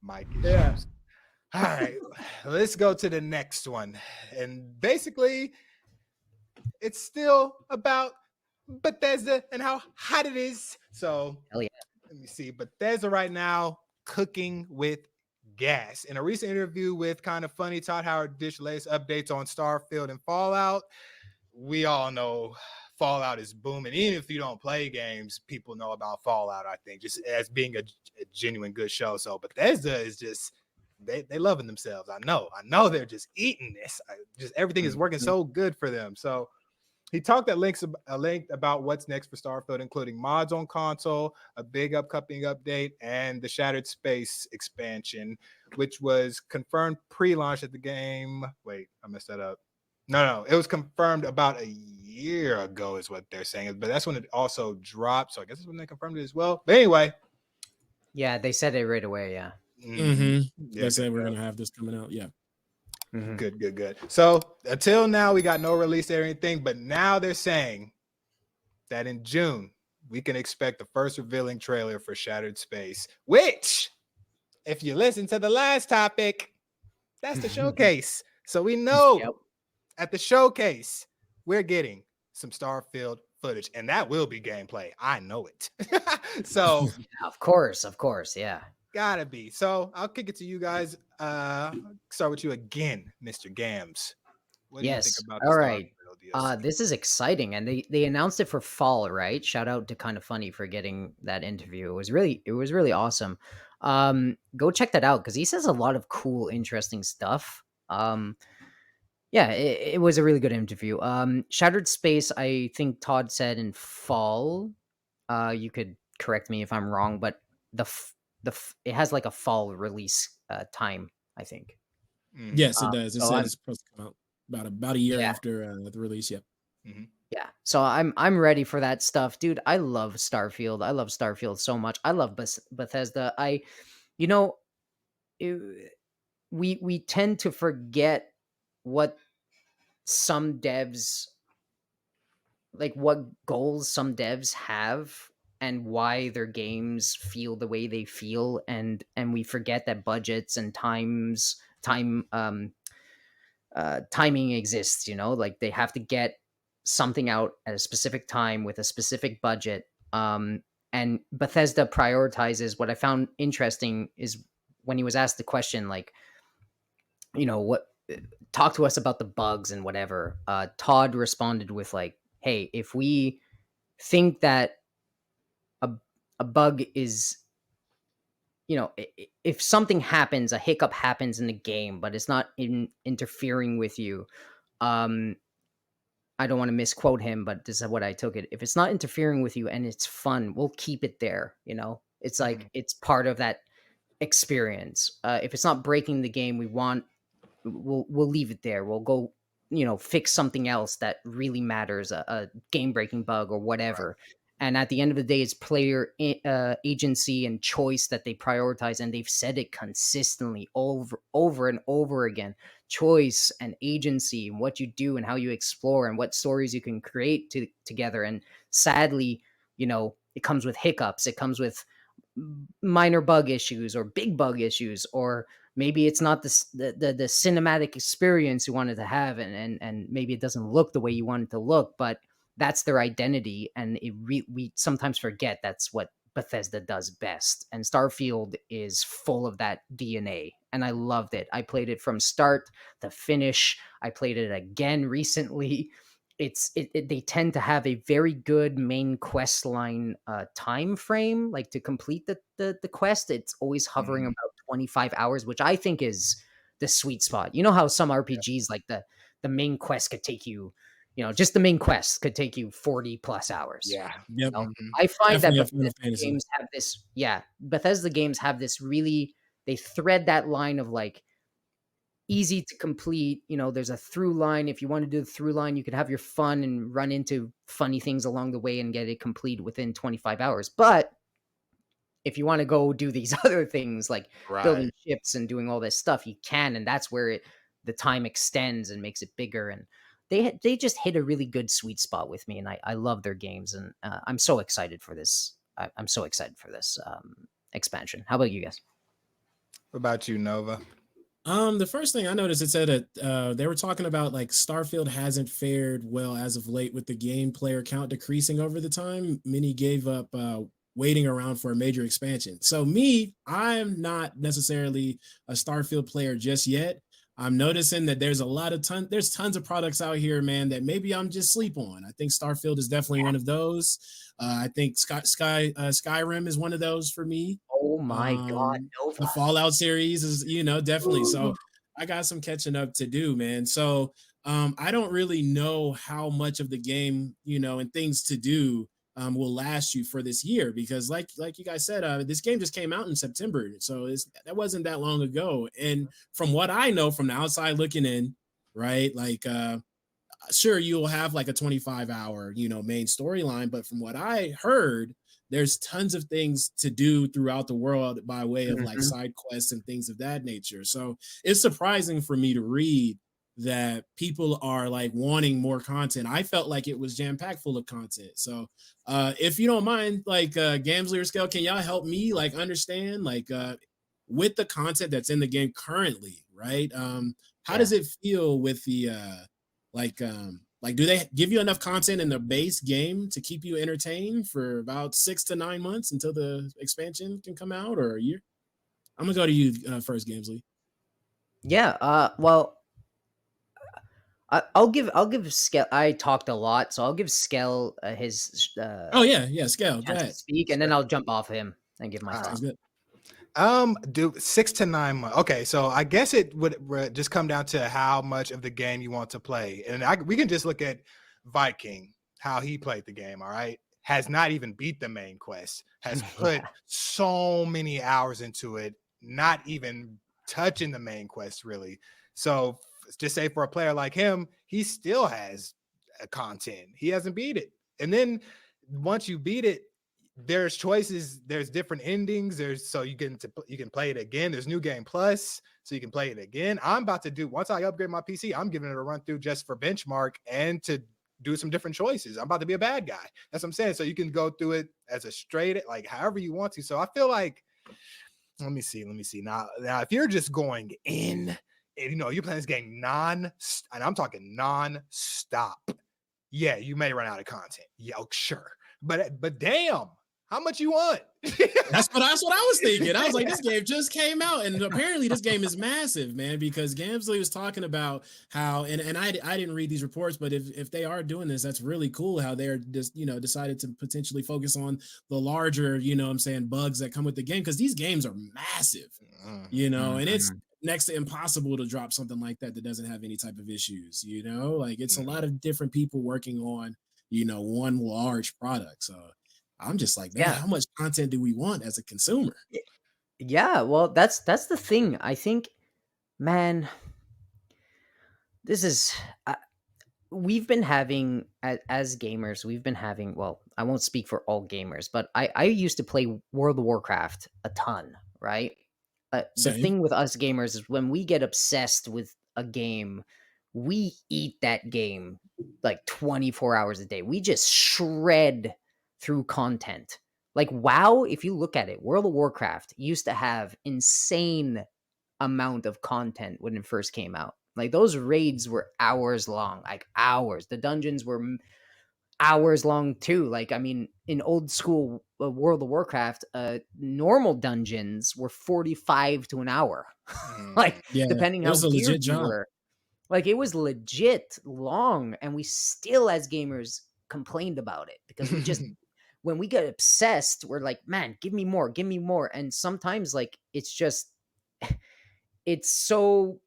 Mic issues. Yeah. All right, let's go to the next one. And basically, it's still about Bethesda and how hot it is. So Hell yeah. let me see. Bethesda right now cooking with gas. In a recent interview with Kind of Funny, Todd Howard dished latest updates on Starfield and Fallout. We all know Fallout is booming. Even if you don't play games, people know about Fallout, I think, just as being a genuine good show. So Bethesda is just they loving themselves. I know they're just eating this. Just everything is working so good for them. So he talked at length about what's next for Starfield, including mods on console, a big upcoming update, and the Shattered Space expansion, which was confirmed pre-launch at the game. Wait, I messed that up. No, it was confirmed about a year ago, is what they're saying. But that's when it also dropped. So I guess that's when they confirmed it as well. But anyway. Yeah, they said it right away. Yeah. Yeah, they said we're going to have this coming out. Yeah. Good. So until now, we got no release or anything, but now they're saying that in June, we can expect the first revealing trailer for Shattered Space, which, if you listen to the last topic, that's the showcase. So we know at the showcase, we're getting some Starfield footage, and that will be gameplay. I know it. So of course, yeah. Gotta be. So I'll kick it to you guys. Start with you again, Mr. Gams. What do you think about all right. DLC? This is exciting, and they announced it for fall, right? Shout out to Kind of Funny for getting that interview. It was really awesome. Go check that out because he says a lot of cool, interesting stuff. Yeah, it was a really good interview. Shattered Space, I think Todd said in fall. You could correct me if I'm wrong, but it has like a fall release time, I think. Yes, it does. It said it's supposed to come out about a year after the release. Yep. Yeah, so I'm ready for that stuff, dude. I love Starfield. I love Starfield so much. I love Bethesda. We tend to forget what some devs what goals some devs have and why their games feel the way they feel, and we forget that budgets and timing exists, like they have to get something out at a specific time with a specific budget. And Bethesda prioritizes. What I found interesting is when he was asked the question, like, what, talk to us about the bugs and whatever. Todd responded with like, hey, if we think that a bug is, if something happens, a hiccup happens in the game, but it's not interfering with you. I don't want to misquote him, but this is what I took it. If it's not interfering with you and it's fun, we'll keep it there. It's like, it's part of that experience. If it's not breaking the game, we'll leave it there. We'll go, fix something else that really matters, a game breaking bug or whatever. Right. And at the end of the day, it's player agency and choice that they prioritize. And they've said it consistently over and over again. Choice and agency and what you do and how you explore and what stories you can create together. And sadly, it comes with hiccups. It comes with minor bug issues or big bug issues, or maybe it's not the cinematic experience you wanted to have, and maybe it doesn't look the way you want it to look, but that's their identity. And we sometimes forget that's what Bethesda does best. And Starfield is full of that DNA. And I loved it. I played it from start to finish. I played it again recently. They tend to have a very good main quest line time frame, like to complete the quest. It's always hovering about 25 hours, which I think is the sweet spot. You know how some RPGs, like the main quest could take you, just the main quest could take you 40 plus hours. Yeah. Yep. I find that Bethesda games have this, Bethesda games have this really, they thread that line of like, easy to complete. There's a through line. If you want to do the through line, you could have your fun and run into funny things along the way and get it complete within 25 hours. But if you want to go do these other things like building ships and doing all this stuff, you can. And that's where the time extends and makes it bigger. And they just hit a really good sweet spot with me. And I love their games. And I'm so excited for this. I'm so excited for this expansion. How about you guys? What about you, Nova? The first thing I noticed, it said that they were talking about like Starfield hasn't fared well as of late with the game player count decreasing over the time. Many gave up waiting around for a major expansion. So me, I'm not necessarily a Starfield player just yet. I'm noticing that there's there's tons of products out here, man, that maybe I'm just sleep on. I think Starfield is definitely one of those. I think Skyrim is one of those for me. Oh my God, Nova. The Fallout series is, definitely. So I got some catching up to do, man. So I don't really know how much of the game, and things to do will last you for this year, because like you guys said, this game just came out in September. So that wasn't that long ago. And from what I know from the outside looking in, right, like sure, you'll have like a 25-hour, main storyline, but from what I heard, there's tons of things to do throughout the world by way of like side quests and things of that nature. So it's surprising for me to read that people are like wanting more content. I felt like it was jam-packed full of content. So if you don't mind, like Gamzly or Skell, can y'all help me like understand like with the content that's in the game currently, right? How does it feel with the like do they give you enough content in the base game to keep you entertained for about 6 to 9 months until the expansion can come out, or a year? I'm gonna go to you first, Gamzly. Yeah. Well, I'll give Skell. I talked a lot, so I'll give Skell his. Oh yeah, Skell. Go chance to ahead. speak, and then I'll jump off him and give my thoughts. Sounds good. Do 6 to 9 months. Okay, so I guess it would just come down to how much of the game you want to play, and we can just look at Viking, how he played the game. All right, has not even beat the main quest, has put so many hours into it, not even touching the main quest really. So just say for a player like him, he still has content. He hasn't beat it, and then once you beat it, there's choices, there's different endings, so you can play it again. There's new game plus, so you can play it again. I'm about to do, once I upgrade my PC, I'm giving it a run through just for benchmark and to do some different choices. I'm about to be a bad guy. That's what I'm saying. So you can go through it as a straight, like however you want to. So I feel like, let me see. Now if you're just going in and you're playing this game and I'm talking non-stop, yeah, you may run out of content. Yeah, sure. But damn, how much you want? That's what I was thinking. I was like, this game just came out, and apparently this game is massive, man. Because Gamzly was talking about how, and I didn't read these reports, but if they are doing this, that's really cool. How they're just decided to potentially focus on the larger bugs that come with the game, because these games are massive, and it's next to impossible to drop something like that doesn't have any type of issues. Like it's a lot of different people working on one large product. So I'm just like, man, how much content do we want as a consumer? Yeah, well, that's the thing. I think, man, this is we've been having as gamers, we've been having, well, I won't speak for all gamers, but I used to play World of Warcraft a ton, right? The thing with us gamers is when we get obsessed with a game, we eat that game like 24 hours a day. We just shred through content. Like WoW, if you look at it, World of Warcraft used to have insane amount of content when it first came out. Like those raids were hours long, like hours. The dungeons were hours long too. Like, I mean, in old school World of Warcraft, normal dungeons were 45 to an hour. Like, depending how geared you were. Like, it was legit long, and we still, as gamers, complained about it because we just, when we get obsessed, we're like, man, give me more. And sometimes, like, it's just, it's so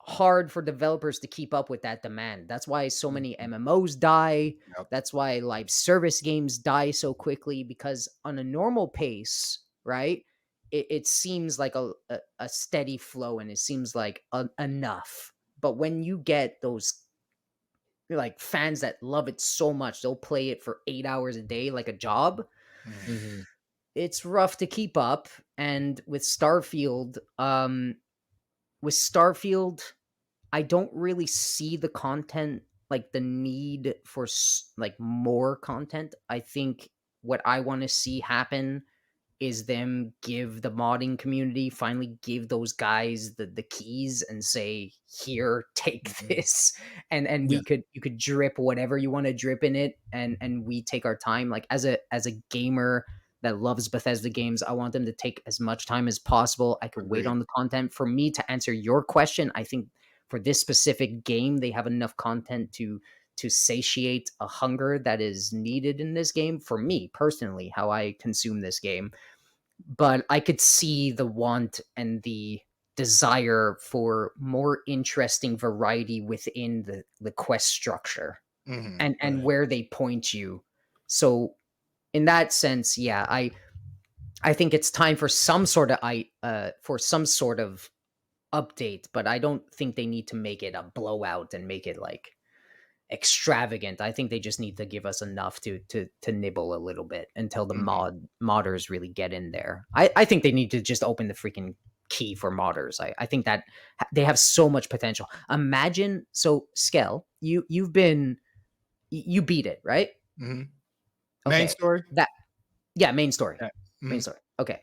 hard for developers to keep up with that demand. That's why so many MMOs die. Yep. That's why live service games die so quickly, because on a normal pace, right, it seems like a steady flow, and it seems like enough. But when you get those like fans that love it so much, they'll play it for 8 hours a day like a job. Mm-hmm. It's rough to keep up. And with Starfield, I don't really see the content, like the need for like more content. I think what I want to see happen is them give the modding community, finally give those guys the keys and say, here, take this. And Yeah. you could drip whatever you want to drip in it, and we take our time. Like as a gamer that loves Bethesda games, I want them to take as much time as possible. I could wait Agreed. on the content. For me to answer your question, I think for this specific game, they have enough content to satiate a hunger that is needed in this game. For me personally, how I consume this game, but I could see the want and the desire for more interesting variety within the quest structure and Right. where they point you. So in that sense, yeah, I think it's time for some sort of update, but I don't think they need to make it a blowout and make it like extravagant. I think they just need to give us enough to nibble a little bit until the modders really get in there. I think they need to just open the freaking key for modders. I think that they have so much potential. Imagine, so Skell, you beat it, right? Mm-hmm. Okay. Main story? Main story. Yeah. Main story. Okay.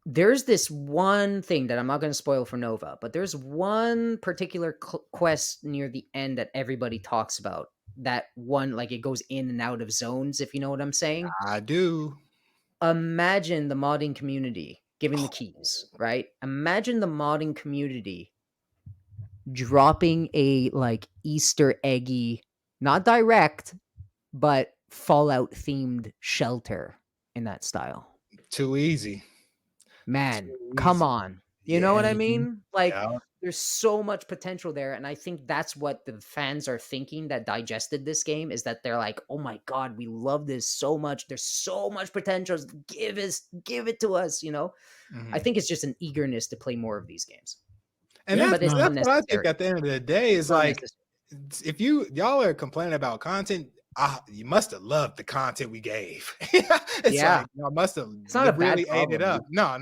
There's this one thing that I'm not going to spoil for Nova, but there's one particular quest near the end that everybody talks about. That one, like it goes in and out of zones, if you know what I'm saying. I do. Imagine the modding community giving the keys, right? Imagine the modding community dropping a like Easter eggy, not direct, but Fallout themed shelter in that style. Too easy. Man, Too come easy. on. You know what I mean? Like, Yeah. there's so much potential there. And I think that's what the fans are thinking that digested this game, is that they're like, oh my God, we love this so much. There's so much potential. Give it to us, you know? I think it's just an eagerness to play more of these games. And Yeah, but it's that's what I think unnecessary. at the end of the day is It's not like, necessary. if y'all are complaining about content, you must have loved the content we gave. It's Yeah. like y'all must have It's not a bad really ate it problem, up. No,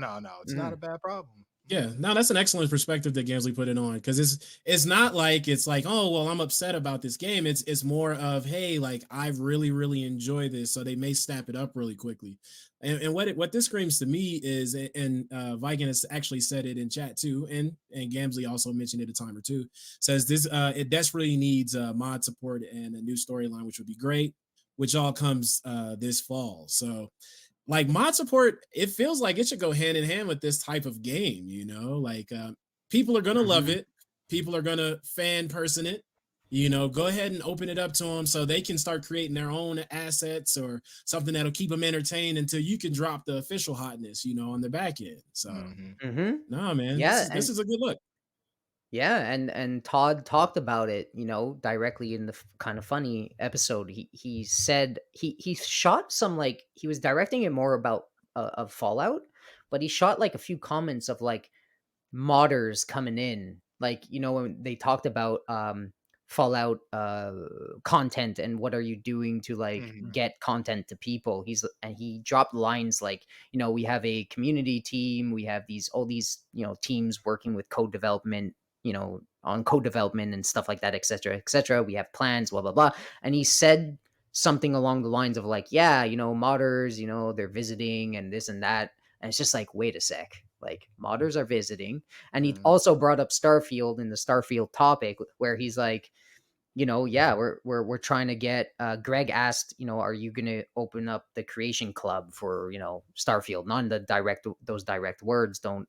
it's not a Mm. bad problem. Yeah, no, that's an excellent perspective that Gamzly put it on, because it's not like it's like, oh well, I'm upset about this game. It's more of, hey, like I really enjoy this, so they may snap it up really quickly. And what this screams to me is, and Viking has actually said it in chat too, and Gamzly also mentioned it a time or two, says this it desperately needs mod support and a new storyline, which would be great, which all comes this fall. So like mod support, it feels like it should go hand in hand with this type of game, you know, like people are going to love it. People are going to fan person it, you know, go ahead and open it up to them so they can start creating their own assets or something that'll keep them entertained until you can drop the official hotness, you know, on the back end. So no, man, Yeah, this is a good look. Yeah, and Todd talked about it, you know, directly in the kind of funny episode. He said he shot some, like, he was directing it more about of Fallout, but he shot like a few comments of like modders coming in, like, you know, when they talked about Fallout content and what are you doing to like get content to people. And he dropped lines like, you know, we have a community team, we have all these, you know, teams working with code development, you know, on code development and stuff like that, etc., etc. We have plans, blah blah blah. And he said something along the lines of like, yeah, you know, modders, you know, they're visiting and this and that. And it's just like, wait a sec, like modders are visiting. And he also brought up Starfield in the Starfield topic, where he's like, you know, yeah, we're trying to get. Greg asked, you know, are you going to open up the creation club for, you know, Starfield? Not in those direct words. I'm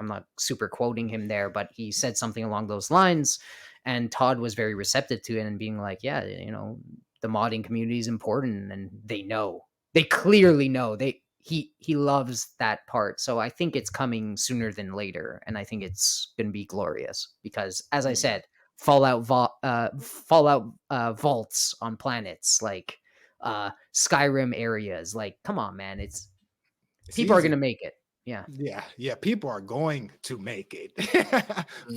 not super quoting him there, but he said something along those lines, and Todd was very receptive to it and being like, yeah, you know, the modding community is important, and they clearly know. He loves that part, so I think it's coming sooner than later, and I think it's going to be glorious because, as I said, Fallout vaults on planets, like Skyrim areas. Like, come on, man, it's people are going to make it. Yeah, people are going to make it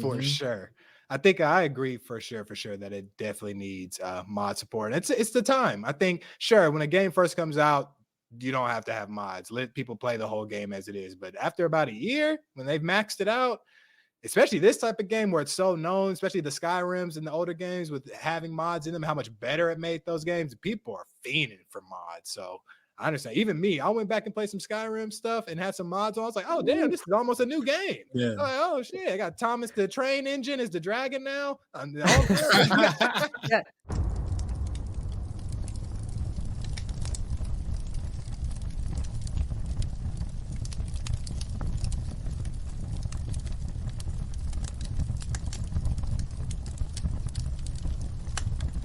for sure. I think I agree for sure that it definitely needs mod support. It's the time. I think, sure, when a game first comes out, you don't have to have mods. Let people play the whole game as it is. But after about a year, when they've maxed it out, especially this type of game where it's so known, especially the Skyrims and the older games with having mods in them, how much better it made those games, people are fiending for mods. So I understand. Even me, I went back and played some Skyrim stuff and had some mods on. I was like, oh damn, this is almost a new game. Yeah. Like, oh shit, I got Thomas the Train Engine is the dragon now. Yeah.